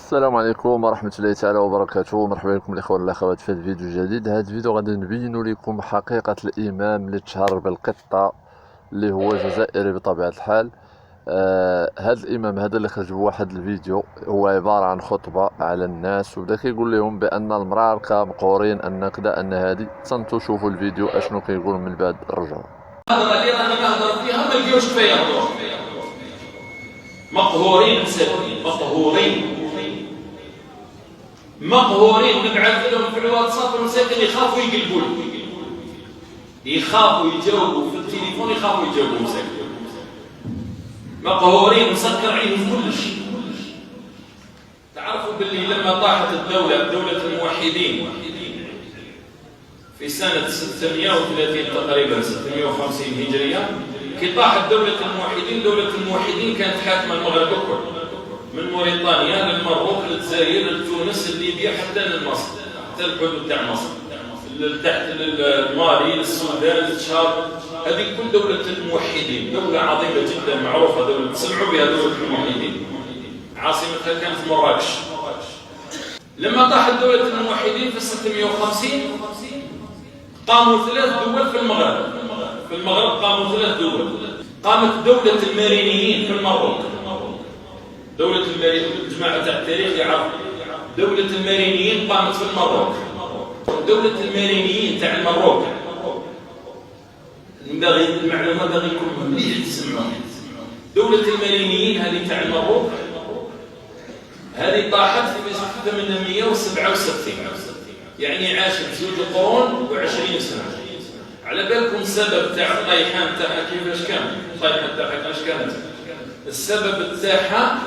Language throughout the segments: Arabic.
السلام عليكم ورحمة الله تعالى وبركاته. مرحبا بكم الإخوان والأخوات في هذا الفيديو الجديد. هذا الفيديو غادي نبين لكم حقيقة الإمام اللي تشهر بالقطة اللي هو جزائري بطبيعة الحال. هذا الإمام هذا اللي خرج بواحد الفيديو هو عبارة عن خطبة على الناس، وبدا كيقول لهم بأن المرارقة مقهورين أن كذا أن هذه. تنتو شوفوا الفيديو اشنو كيقول من بعد الرجوع. الهضره اللي رانا نهضروا فيها ما لقاوش كفايه هضره. مقهورين مساكين، مقهورين ونبعث لهم في الواتساب المساكين يخافوا يقلبوا يخافوا يجاوبوا في التليفون، يخافوا يجاوبوا مساكين. مقهورين مسكر عليهم كل شيء. تعرفوا باللي لما طاحت دولة الموحدين في سنة 630 تقريبا 650 هجرية، كي طاحت دولة الموحدين كانت حاكمة المغرب الكل، من موريتانيا للمروك للجزائر لتونس لليبيا حتى لمصر، حتى الحدود تاع مصر، تحت المالي للسودان للتشاد. هذه كل دولة الموحدين، دولة عظيمة جدا معروفة، دولة سمعوا بها دولة الموحدين. عاصمتها كانت مراكش. لما طاحت دولة الموحدين في 650 قاموا 3 دول في المغرب. في المغرب قاموا 3 دول. قامت دولة المارينيين في المروك. دولة المارينيين، جماعة تاع التاريخ يعرفوا. دولة المارينيين قامت في المروك. دولة المارينيين تاع المروك، نبغي المعلومة باغيكم مليح تسمعوها. دولة المارينيين هذه تاع المروك هذه طاحت في 867، يعني عاشت 2 قرون و20 سنة. على بالكم السبب تاع الطيحان تاعها كيفاش كان؟ الطيحان تاعها كيفاش كانت؟ السبب تاعها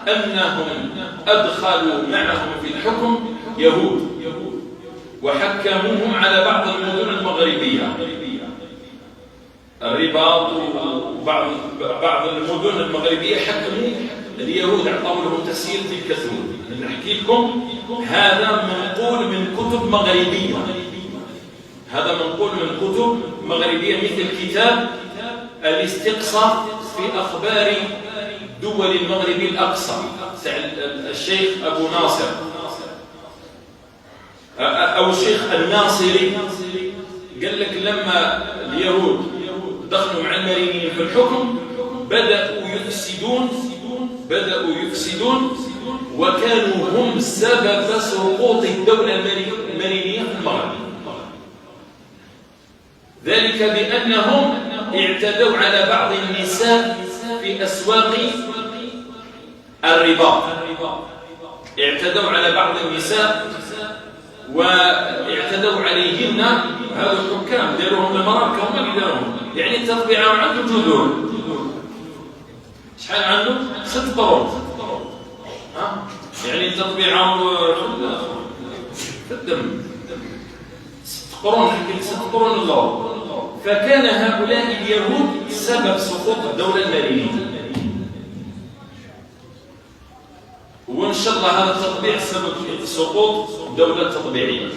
أنهم أدخلوا معهم في الحكم يهود وحكموهم على بعض المدن المغربية، الرباط وبعض المدن المغربية حكموا اليهود، أعطوا لهم تسيير تلك المدن. نحكي لكم هذا منقول من كتب مغربية، هذا منقول من كتب مغربية مثل كتاب الاستقصاء في أخبار دول المغرب الأقصى تاع الشيخ أبو ناصر أو الشيخ الناصري. قال لك لما اليهود دخلوا مع المارينيين في الحكم بدأوا يفسدون وكانوا هم سبب سقوط الدولة المارينية في المغرب، ذلك بأنهم اعتدوا على بعض النساء في أسواق الرباط. اعتدوا على بعض النساء واعتدوا عليهن. هذا الحكام داروهم المراركة، هما اللي داروهم، يعني التطبيع عنده جذور. شحال عنده؟ 6 قرون. يعني التطبيع في الدم 6 قرون، نحكي 6 قرون الله. فكان هؤلاء اليهود سبب سقوط الدولة المارينية، وإن شاء الله هذا التطبيع سبب سقوط الدولة التطبيعية.